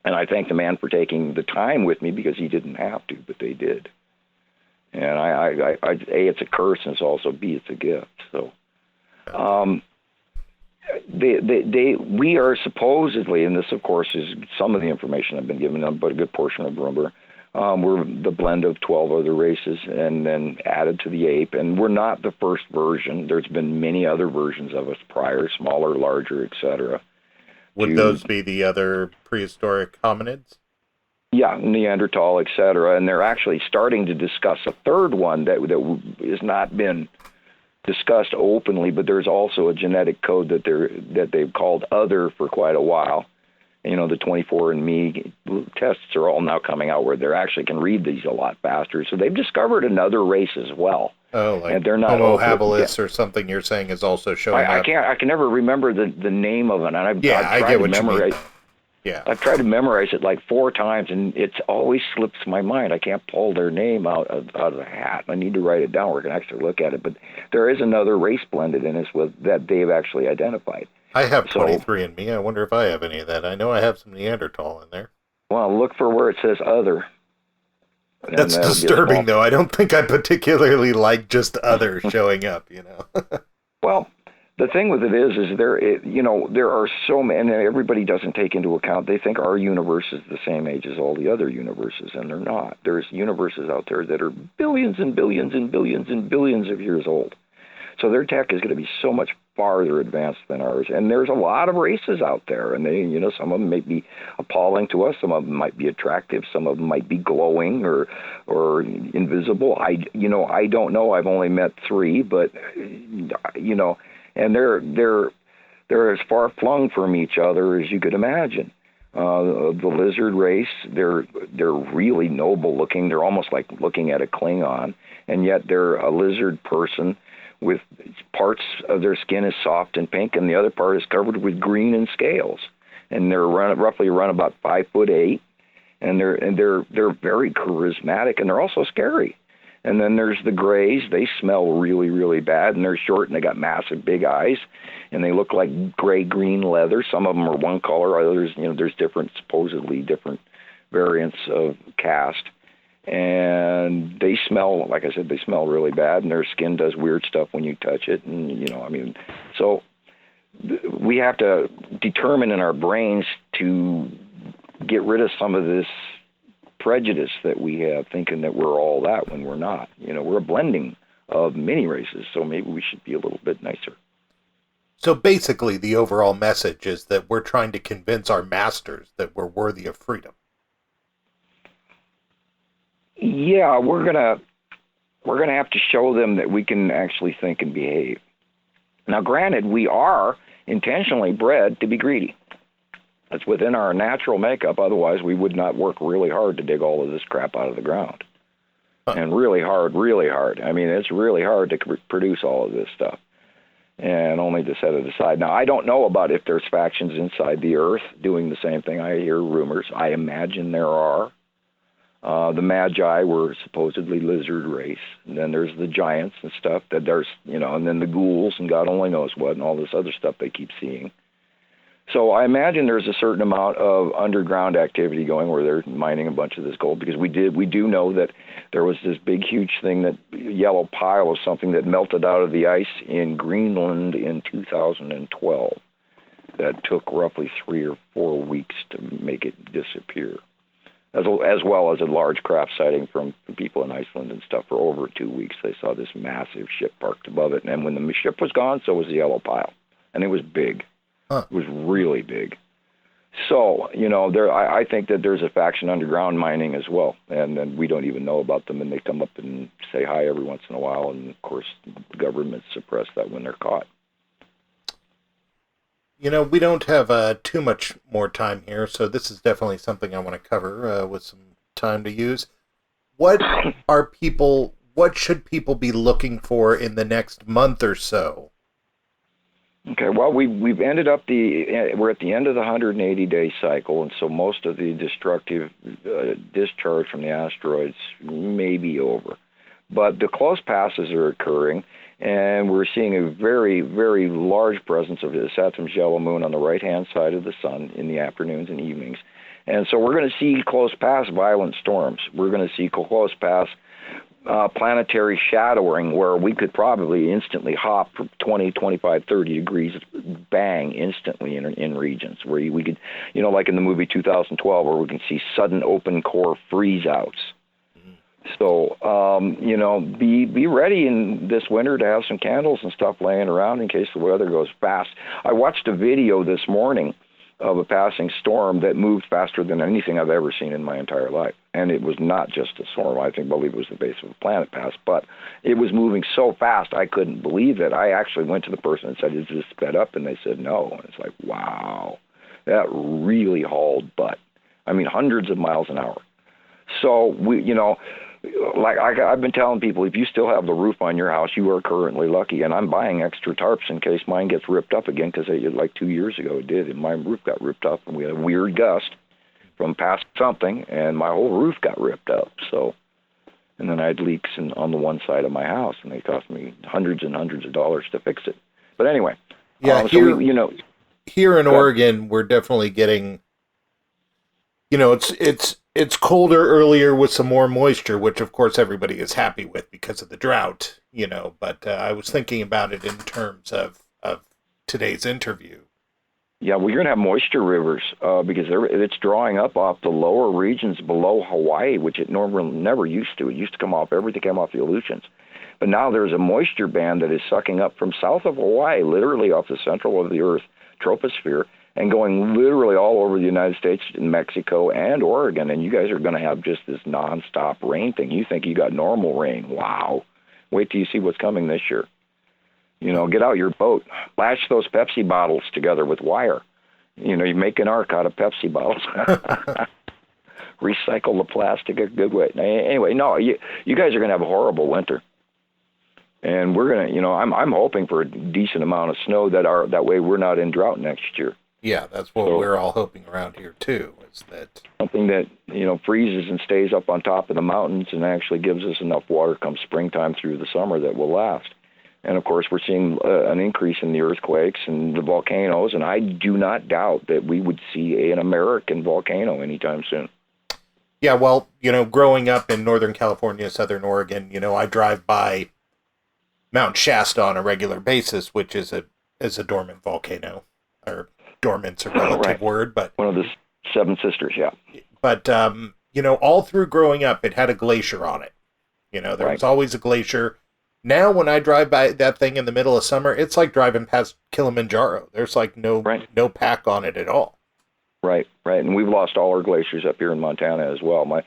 And I thank the man for taking the time with me, because he didn't have to, but they did. And A, it's a curse, and it's also B, it's a gift. So, we are supposedly, and this of course is some of the information I've been given them, but a good portion of rumor, we're the blend of 12 other races and then added to the ape, and we're not the first version. There's been many other versions of us prior, smaller, larger, etc. Would those be the other prehistoric hominids? Yeah, Neanderthal, etc. And they're actually starting to discuss a third one that has not been discussed openly, but there's also a genetic code that they've called other for quite a while. You know, the 24andMe tests are all now coming out where they actually can read these a lot faster. So they've discovered another race as well. Oh, like and they're not Homo habilis or something you're saying is also showing up. I can never remember the name of it. And I've I get what you mean. Yeah. I've tried to memorize it like 4 times, and it always slips my mind. I can't pull their name out of the hat. I need to write it down where I can actually look at it. But there is another race blended in this that they've actually identified. I have 23andMe. I wonder if I have any of that. I know I have some Neanderthal in there. Well, look for where it says other. That's disturbing, though. I don't think I particularly like just other showing up, you know. Well, the thing with it is there are so many, and everybody doesn't take into account, they think our universe is the same age as all the other universes, and they're not. There's universes out there that are billions and billions and billions and billions of years old. So their tech is going to be so much farther advanced than ours. And there's a lot of races out there, and they, some of them may be appalling to us, some of them might be attractive, some of them might be glowing or invisible. I don't know. I've only met 3, but and they're as far flung from each other as you could imagine. The lizard race, they're really noble looking. They're almost like looking at a Klingon, and yet they're a lizard person with parts of their skin is soft and pink, and the other part is covered with green and scales. And they're roughly about 5'8", and they're very charismatic, and they're also scary. And then there's the grays. They smell really, really bad, and they're short, and they got massive big eyes, and they look like gray-green leather. Some of them are one color. Others, there's supposedly different variants of cast. And they smell, like I said, they smell really bad, and their skin does weird stuff when you touch it. And, so we have to determine in our brains to get rid of some of this prejudice that we have, thinking that we're all that when we're not. We're a blending of many races, so maybe we should be a little bit nicer. So basically, the overall message is that we're trying to convince our masters that we're worthy of freedom. Yeah, we're gonna have to show them that we can actually think and behave. Now, granted, we are intentionally bred to be greedy. It's within our natural makeup. Otherwise, we would not work really hard to dig all of this crap out of the ground. And really hard, really hard. I mean, it's really hard to produce all of this stuff, and only to set it aside. Now, I don't know about if there's factions inside the Earth doing the same thing. I hear rumors. I imagine there are. The Magi were supposedly lizard race. And then there's the giants and stuff that there's, and then the ghouls and God only knows what and all this other stuff they keep seeing. So I imagine there's a certain amount of underground activity going where they're mining a bunch of this gold, because we do know that there was this big, huge thing, that yellow pile of something that melted out of the ice in Greenland in 2012 that took roughly 3 or 4 weeks to make it disappear. As well as a large craft sighting from people in Iceland and stuff for over 2 weeks. They saw this massive ship parked above it, and when the ship was gone, so was the yellow pile, and it was big. Huh. It was really big. So, I think that there's a faction underground mining as well, and then we don't even know about them, and they come up and say hi every once in a while, and of course the government suppress that when they're caught. We don't have too much more time here, so this is definitely something I want to cover with some time to use. What should people be looking for in the next month or so? Okay, well, we've ended up we're at the end of the 180-day cycle, and so most of the destructive discharge from the asteroids may be over. But the close passes are occurring, and we're seeing a very, very large presence of Saturn's yellow moon on the right-hand side of the sun in the afternoons and evenings. And so we're going to see close pass violent storms. We're going to see close pass planetary shadowing, where we could probably instantly hop from 20, 25, 30 degrees, bang, instantly in regions where we could, like in the movie 2012, where we can see sudden open core freeze-outs. So, be ready in this winter to have some candles and stuff laying around in case the weather goes fast. I watched a video this morning of a passing storm that moved faster than anything I've ever seen in my entire life. And it was not just a storm. I believe it was the base of a planet pass, but it was moving so fast I couldn't believe it. I actually went to the person and said, "Is this sped up?" And they said no. And it's like, wow, that really hauled butt. I mean, hundreds of miles an hour. So we, like I've been telling people, if you still have the roof on your house, you are currently lucky. And I'm buying extra tarps in case mine gets ripped up again, because like 2 years ago it did, and my roof got ripped up, and we had a weird gust from past something, and my whole roof got ripped up. So, and then I had leaks on the one side of my house, and they cost me hundreds and hundreds of dollars to fix it. But anyway, yeah, here in Oregon, we're definitely getting, it's colder earlier with some more moisture, which of course everybody is happy with because of the drought, but I was thinking about it in terms of today's interview. Yeah, we're going to have moisture rivers because it's drawing up off the lower regions below Hawaii, which it normally never used to. It used to come off, everything came off the Aleutians. But now there's a moisture band that is sucking up from south of Hawaii, literally off the central of the Earth troposphere, and going literally all over the United States, Mexico, and Oregon. And you guys are going to have just this nonstop rain thing. You think you got normal rain. Wow. Wait till you see what's coming this year. Get out your boat. Lash those Pepsi bottles together with wire. You make an arc out of Pepsi bottles. Recycle the plastic a good way. Anyway, no, you guys are going to have a horrible winter. And we're going to, I'm hoping for a decent amount of snow that way we're not in drought next year. Yeah, that's what we're all hoping around here too, is that something that, freezes and stays up on top of the mountains and actually gives us enough water come springtime through the summer that will last. And of course, we're seeing an increase in the earthquakes and the volcanoes, and I do not doubt that we would see an American volcano anytime soon. Yeah, well, growing up in Northern California, Southern Oregon, I drive by Mount Shasta on a regular basis, which is a dormant volcano, or dormant's a relative word, but one of the Seven Sisters, yeah. But all through growing up, it had a glacier on it. There was always a glacier. Now, when I drive by that thing in the middle of summer, it's like driving past Kilimanjaro. There's like no pack on it at all. Right. And we've lost all our glaciers up here in Montana as well. My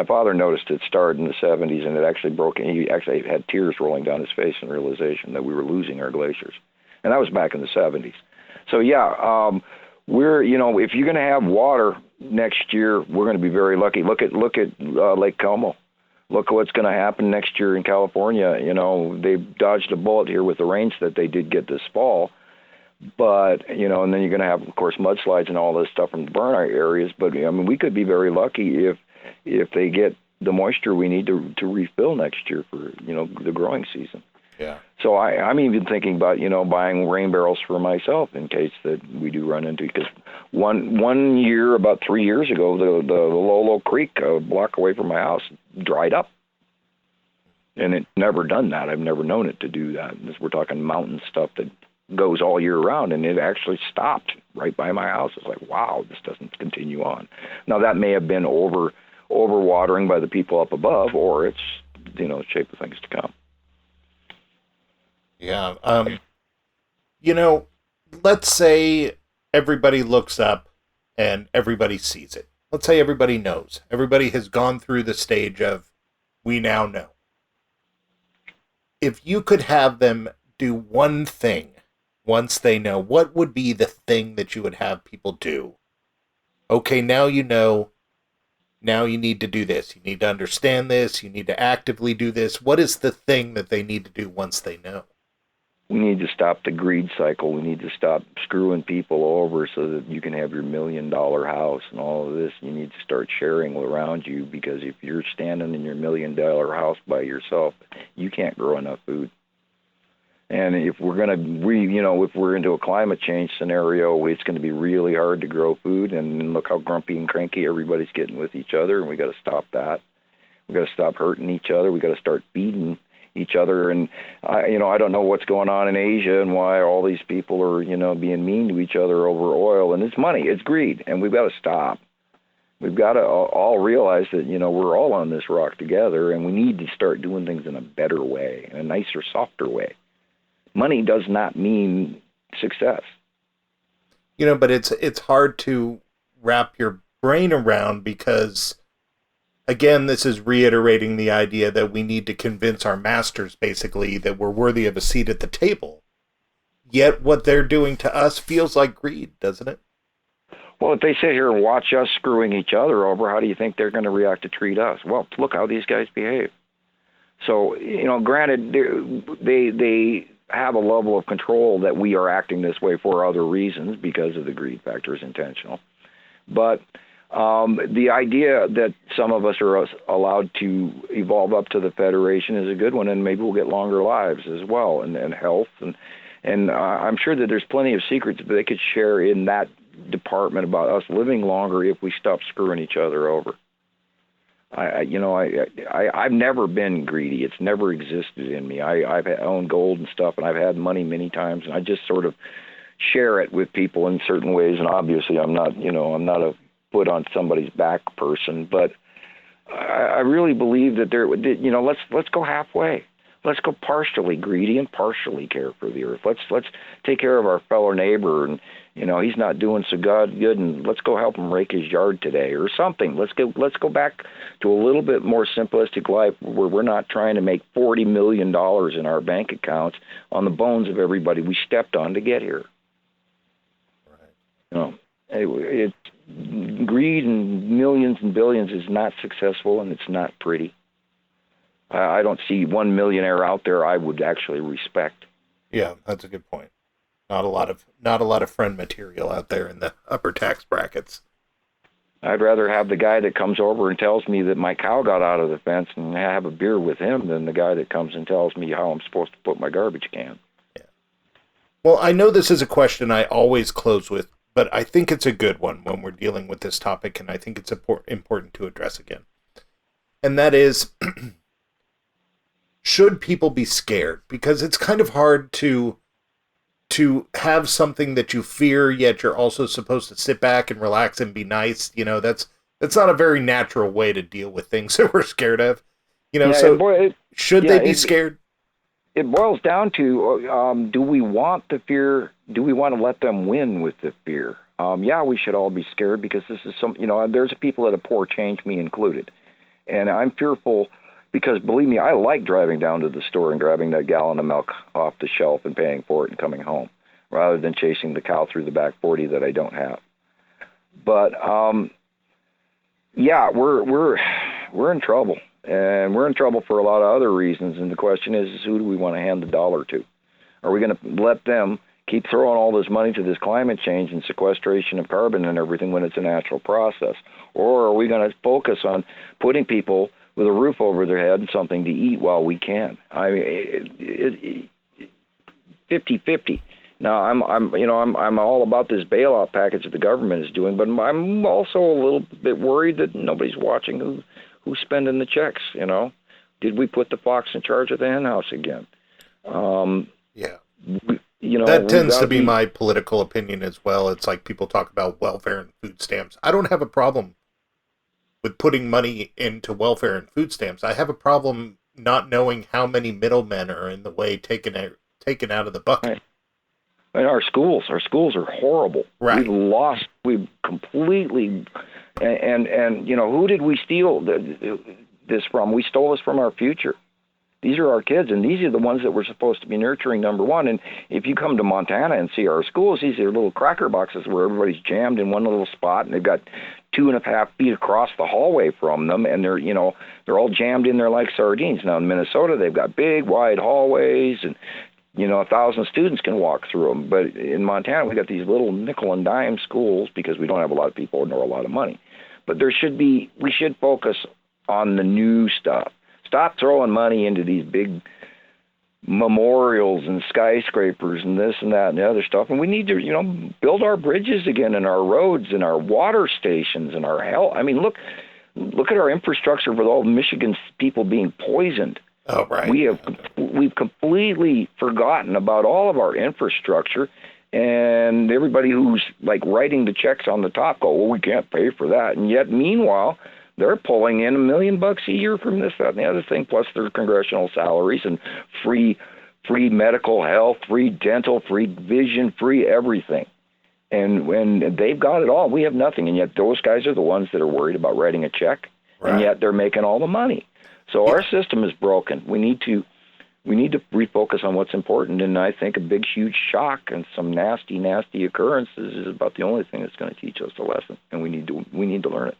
father noticed it started in the 70s, and it actually broke. He actually had tears rolling down his face in realization that we were losing our glaciers. And that was back in the 70s. So, yeah, we're, if you're going to have water next year, we're going to be very lucky. Look at Lake Como. Look what's going to happen next year in California. They dodged a bullet here with the rains that they did get this fall. But, and then you're going to have, of course, mudslides and all this stuff from the burn areas. But, we could be very lucky if they get the moisture we need to refill next year for, the growing season. Yeah. So I'm even thinking about, buying rain barrels for myself in case that we do run into, because one year, about 3 years ago, the Lolo Creek, a block away from my house, dried up. And it never done that. I've never known it to do that. We're talking mountain stuff that goes all year round, and it actually stopped right by my house. It's like, wow, this doesn't continue on. Now, that may have been overwatering by the people up above, or it's, shape of things to come. Yeah. Let's say everybody looks up and everybody sees it. Let's say everybody knows. Everybody has gone through the stage of, we now know. If you could have them do one thing once they know, what would be the thing that you would have people do? Okay, now you know. Now you need to do this. You need to understand this. You need to actively do this. What is the thing that they need to do once they know? We need to stop the greed cycle. We need to stop screwing people over so that you can have your $1 million house and all of this. You need to start sharing around you, because if you're standing in your $1 million house by yourself, you can't grow enough food. And if we're going to, if we're into a climate change scenario, it's going to be really hard to grow food. And look how grumpy and cranky everybody's getting with each other. And we got to stop that. We got to stop hurting each other. We got to start feeding each other. And I don't know what's going on in Asia and why all these people are, being mean to each other over oil. And it's money, it's greed, and we've got to stop. We've got to all realize that, we're all on this rock together, and we need to start doing things in a better way, in a nicer, softer way. Money does not mean success. But it's hard to wrap your brain around because, again, this is reiterating the idea that we need to convince our masters, basically, that we're worthy of a seat at the table. Yet what they're doing to us feels like greed, doesn't it? Well, if they sit here and watch us screwing each other over, how do you think they're going to react to treat us? Well, look how these guys behave. So, granted, they have a level of control that we are acting this way for other reasons because of the greed factor is intentional. But the idea that some of us are allowed to evolve up to the Federation is a good one, and maybe we'll get longer lives as well, and health. And I'm sure that there's plenty of secrets that they could share in that department about us living longer if we stop screwing each other over. I've never been greedy. It's never existed in me. I've owned gold and stuff, and I've had money many times, and I just sort of share it with people in certain ways. And obviously, I'm not a foot on somebody's back person, but I really believe that let's go halfway. Let's go partially greedy and partially care for the earth. Let's take care of our fellow neighbor, and he's not doing so good, and let's go help him rake his yard today or something. Let's go back to a little bit more simplistic life where we're not trying to make $40 million in our bank accounts on the bones of everybody we stepped on to get here. Right. It's greed and millions and billions is not successful, and it's not pretty. I don't see one millionaire out there I would actually respect. Yeah, that's a good point. Not a lot of friend material out there in the upper tax brackets. I'd rather have the guy that comes over and tells me that my cow got out of the fence and have a beer with him than the guy that comes and tells me how I'm supposed to put my garbage can. Yeah. Well, I know this is a question I always close with, but I think it's a good one when we're dealing with this topic, and I think it's important to address again. And that is, should people be scared? Because it's kind of hard to have something that you fear, yet you're also supposed to sit back and relax and be nice. That's not a very natural way to deal with things that we're scared of. Should they be scared? It boils down to, do we want the fear? Do we want to let them win with the fear? We should all be scared because this is there's people that are poor change, me included. And I'm fearful because, believe me, I like driving down to the store and grabbing that gallon of milk off the shelf and paying for it and coming home, rather than chasing the cow through the back 40 that I don't have. But we're in trouble, and we're in trouble for a lot of other reasons. And the question is who do we want to hand the dollar to? Are we going to let them keep throwing all this money to this climate change and sequestration of carbon and everything when it's a natural process, or are we going to focus on putting people with a roof over their head and something to eat while we can? I mean, 50-50. Now, I'm all about this bailout package that the government is doing, but I'm also a little bit worried that nobody's watching who's spending the checks. Did we put the fox in charge of the hen house again? That tends to be my political opinion as well. It's like people talk about welfare and food stamps. I don't have a problem with putting money into welfare and food stamps. I have a problem not knowing how many middlemen are in the way taken out of the bucket. Right. And our schools are horrible. Right. We've completely, and who did we steal this from? We stole this from our future. These are our kids, and these are the ones that we're supposed to be nurturing, number one. And if you come to Montana and see our schools, these are little cracker boxes where everybody's jammed in one little spot, and they've got 2.5 feet across the hallway from them, and they're all jammed in there like sardines. Now in Minnesota, they've got big, wide hallways, and 1,000 students can walk through them. But in Montana, we got these little nickel and dime schools because we don't have a lot of people nor a lot of money. But we should focus on the new stuff. Stop throwing money into these big memorials and skyscrapers and this and that and the other stuff. And we need to, build our bridges again and our roads and our water stations and our health. I mean, look at our infrastructure with all Michigan's people being poisoned. Oh, right. We've completely forgotten about all of our infrastructure, and everybody who's like writing the checks on the top go, well, we can't pay for that. And yet, meanwhile, they're pulling in $1 million a year from this, that, and the other thing, plus their congressional salaries and free medical health, free dental, free vision, free everything. And when they've got it all, we have nothing. And yet those guys are the ones that are worried about writing a check, and yet they're making all the money. So our system is broken. We need to refocus on what's important. And I think a big, huge shock and some nasty, nasty occurrences is about the only thing that's going to teach us a lesson, and we need to learn it.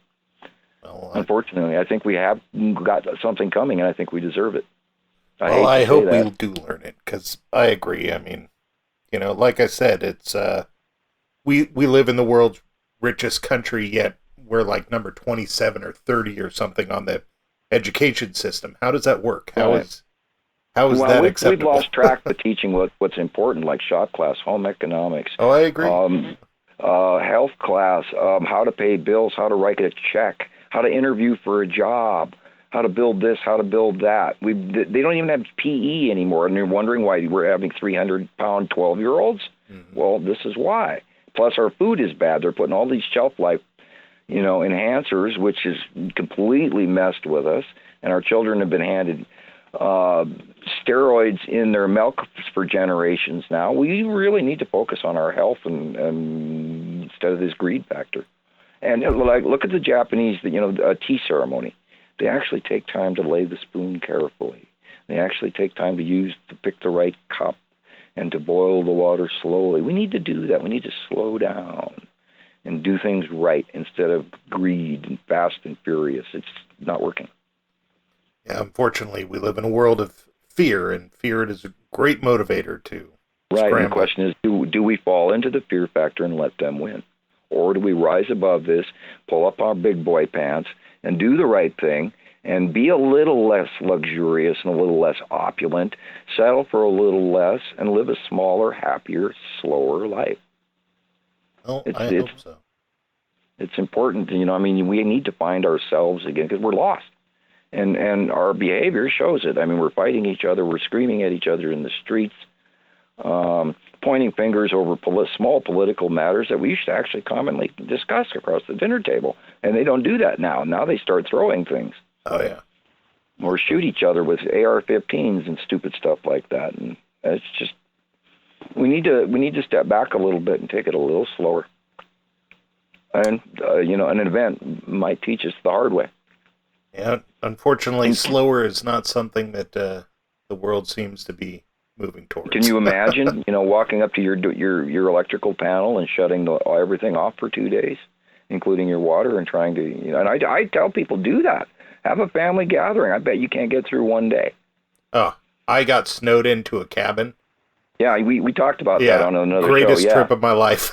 Well, unfortunately, I think we have got something coming, and I think we deserve it. I hope we do learn it, because I agree. I mean, like I said, it's we live in the world's richest country, yet we're like number 27 or 30 or something on the education system. How does that work? How is that acceptable? We've lost track of teaching what's important, like shop class, home economics. Oh, I agree. Health class, how to pay bills, how to write a check, how to interview for a job, how to build this, how to build that. They don't even have PE anymore, and they're wondering why we're having 300-pound 12-year-olds. Mm-hmm. Well, this is why. Plus, our food is bad. They're putting all these shelf life, enhancers, which has completely messed with us. And our children have been handed steroids in their milk for generations now. We really need to focus on our health and instead of this greed factor. And look at the Japanese, a tea ceremony. They actually take time to lay the spoon carefully. They actually take time to pick the right cup and to boil the water slowly. We need to do that. We need to slow down and do things right instead of greed and fast and furious. It's not working. Yeah, unfortunately, we live in a world of fear, and fear is a great motivator to scramble. And the question is, do we fall into the fear factor and let them win? Or do we rise above this, pull up our big boy pants, and do the right thing, and be a little less luxurious and a little less opulent, settle for a little less, and live a smaller, happier, slower life? Well, I hope so. It's important, we need to find ourselves again, because we're lost. And our behavior shows it. We're fighting each other, we're screaming at each other in the streets, pointing fingers over small political matters that we used to actually commonly discuss across the dinner table. And they don't do that now. Now they start throwing things. Oh, yeah. Or shoot each other with AR-15s and stupid stuff like that. And it's just, we need to step back a little bit and take it a little slower. And, an event might teach us the hard way. Yeah, unfortunately, slower is not something that the world seems to be moving towards. Can you imagine, walking up to your electrical panel and shutting everything off for 2 days, including your water, and trying to, and I tell people, do that. Have a family gathering. I bet you can't get through one day. Oh, I got snowed into a cabin. Yeah, we talked about that on another greatest show. Trip of my life.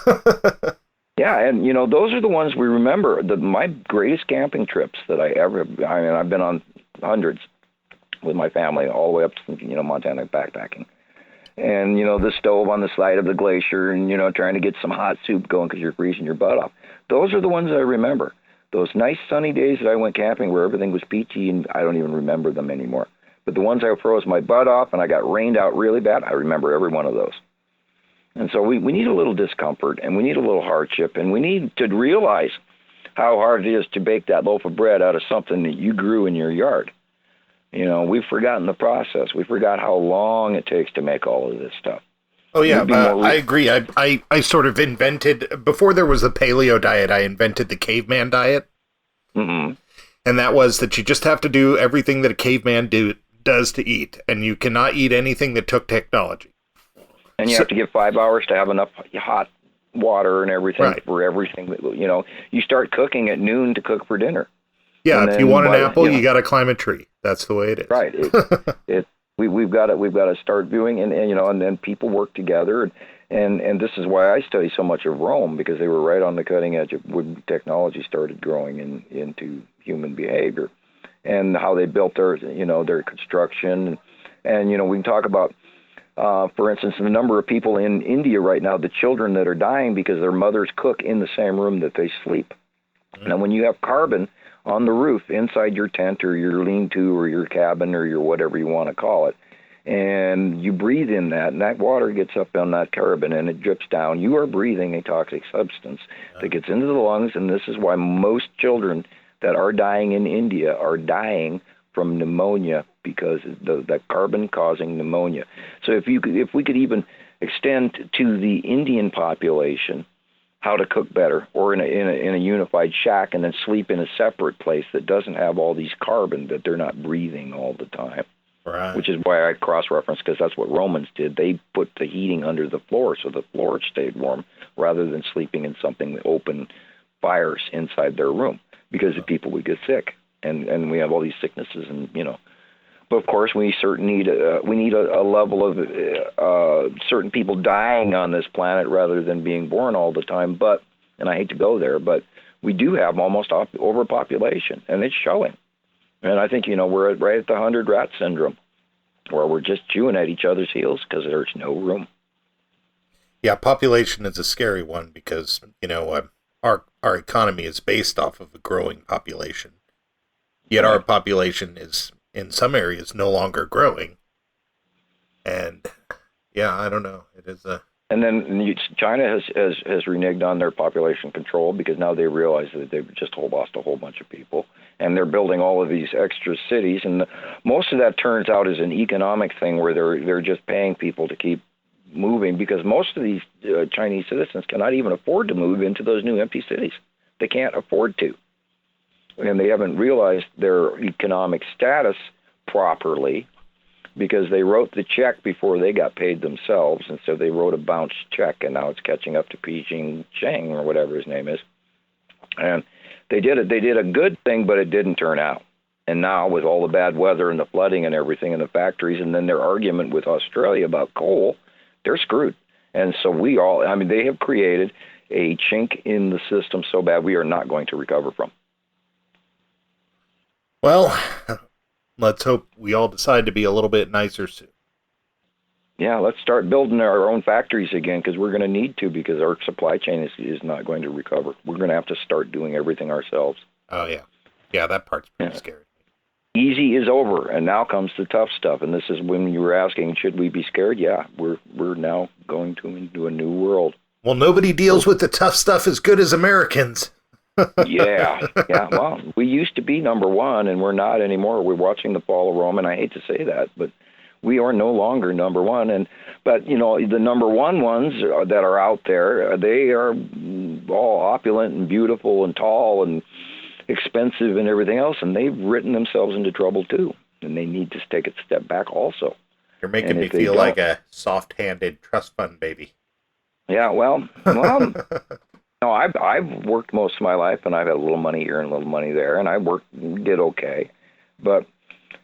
Yeah, and those are the ones we remember. My greatest camping trips that I've been on hundreds with my family, all the way up to Montana backpacking, and the stove on the side of the glacier, and trying to get some hot soup going because you're freezing your butt off. Those are the ones I remember. Those nice sunny days that I went camping where everything was peachy, and I don't even remember them anymore. But the ones I froze my butt off and I got rained out really bad, I remember every one of those. And so we need a little discomfort, and we need a little hardship, and we need to realize how hard it is to bake that loaf of bread out of something that you grew in your yard. We've forgotten the process. We forgot how long it takes to make all of this stuff. Oh, yeah, I agree. I sort of invented, before there was the paleo diet, I invented the Caveman Diet. Mm-hmm. And that was that you just have to do everything that a caveman does to eat, and you cannot eat anything that took technology. And you have to give 5 hours to have enough hot water and everything for everything. You start cooking at noon to cook for dinner. Yeah, if you want an apple, you got to climb a tree. That's the way it is. Right. We've got to start viewing, and then people work together, and this is why I study so much of Rome, because they were right on the cutting edge of when technology started growing into human behavior, and how they built their construction, and we can talk about. For instance, the number of people in India right now, the children that are dying because their mothers cook in the same room that they sleep. Mm-hmm. Now, when you have carbon on the roof inside your tent or your lean-to or your cabin or your whatever you want to call it, and you breathe in that, and that water gets up on that carbon and it drips down, you are breathing a toxic substance that gets into the lungs, and this is why most children that are dying in India are dying from pneumonia, because that carbon causing pneumonia. So if we could even extend to the Indian population, how to cook better, or in a unified shack, and then sleep in a separate place that doesn't have all these carbon that they're not breathing all the time. Right. Which is why I cross-reference, because that's what Romans did. They put the heating under the floor so the floor stayed warm rather than sleeping in something that opened fires inside their room, because the people would get sick. And we have all these sicknesses, and But of course, we need a level of certain people dying on this planet rather than being born all the time. But, and I hate to go there, but we do have almost overpopulation, and it's showing. And I think we're right at the 100 rat syndrome, where we're just chewing at each other's heels because there's no room. Yeah, population is a scary one because our economy is based off of a growing population. Yet our population is, in some areas, no longer growing. And yeah, I don't know. It is a. And then China has reneged on their population control, because now they realize that they've just lost a whole bunch of people, and they're building all of these extra cities. And most of that turns out is an economic thing, where they're just paying people to keep moving, because most of these Chinese citizens cannot even afford to move into those new empty cities. They can't afford to. And they haven't realized their economic status properly, because they wrote the check before they got paid themselves, and so they wrote a bounced check, and now it's catching up to Beijing Cheng, or whatever his name is. And they did a good thing, but it didn't turn out. And now, with all the bad weather and the flooding and everything in the factories, and then their argument with Australia about coal, they're screwed. And so they have created a chink in the system so bad we are not going to recover from. Well, let's hope we all decide to be a little bit nicer soon. Yeah, let's start building our own factories again, because we're going to need to, because our supply chain is not going to recover. We're going to have to start doing everything ourselves. Oh, yeah. Yeah, that part's pretty scary. Easy is over, and now comes the tough stuff. And this is when you were asking, should we be scared? Yeah, we're now going into a new world. Well, nobody deals with the tough stuff as good as Americans. Yeah. Well, we used to be number one, and we're not anymore. We're watching the fall of Rome, and I hate to say that, but we are no longer number one. But the number one ones that are out there, they are all opulent and beautiful and tall and expensive and everything else, and they've written themselves into trouble too, and they need to take a step back also. You're making me feel like a soft-handed trust fund baby. Yeah, well. No, I've worked most of my life, and I've had a little money here and a little money there, and did okay. But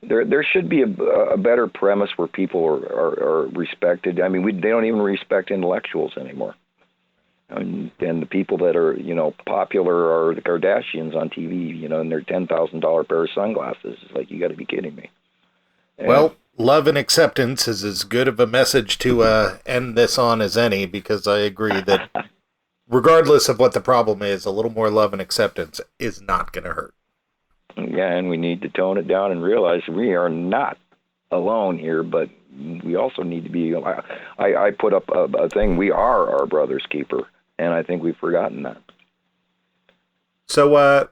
there should be a better premise where people are respected. I mean, they don't even respect intellectuals anymore. And the people that are popular are the Kardashians on TV, and their $10,000 pair of sunglasses. It's like, you got to be kidding me. Well, love and acceptance is as good of a message to end this on as any, because I agree that. Regardless of what the problem is, a little more love and acceptance is not going to hurt. Yeah, and we need to tone it down and realize we are not alone here, but we also need to be. I put up a thing, we are our brother's keeper, and I think we've forgotten that. So,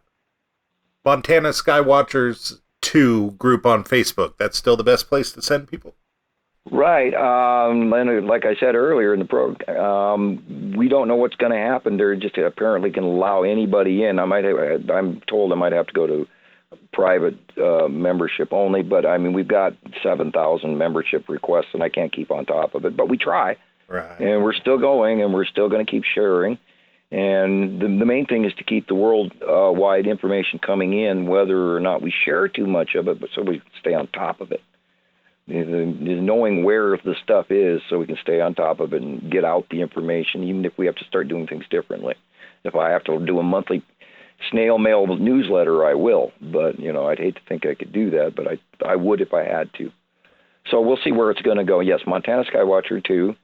Montana Skywatchers 2 group on Facebook, that's still the best place to send people? Right. Like I said earlier in the program, we don't know what's going to happen. They're just apparently can allow anybody in. I'm told I might have to go to private membership only, but I mean, we've got 7,000 membership requests, and I can't keep on top of it, but we try. Right. And we're still going, and we're still going to keep sharing. And the main thing is to keep the worldwide information coming in, whether or not we share too much of it, but so we stay on top of it. Is knowing where the stuff is so we can stay on top of it and get out the information, even if we have to start doing things differently. If I have to do a monthly snail mail newsletter, I will. But, I'd hate to think I could do that, but I would if I had to. So we'll see where it's going to go. Yes, Montana Skywatcher 2.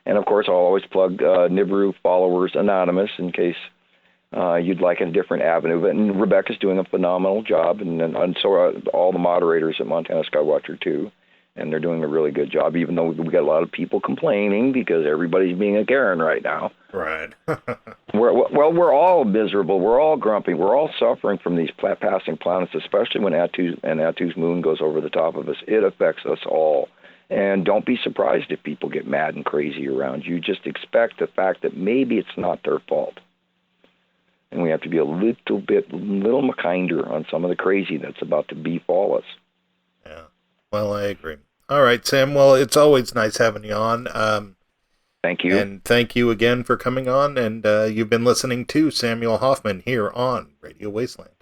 And, of course, I'll always plug Nibiru Followers Anonymous in case you'd like a different avenue. And Rebecca's doing a phenomenal job, and so are all the moderators at Montana Skywatcher 2. And they're doing a really good job, even though we got a lot of people complaining because everybody's being a Karen right now. Right. We're all miserable. We're all grumpy. We're all suffering from these passing planets, especially when Attu's moon goes over the top of us. It affects us all. And don't be surprised if people get mad and crazy around you. Just expect the fact that maybe it's not their fault. and we have to be a little kinder on some of the crazy that's about to befall us. Yeah. Well, I agree. All right, Sam. Well, it's always nice having you on. Thank you. And thank you again for coming on. And you've been listening to Samuel Hofman here on Radio Wasteland.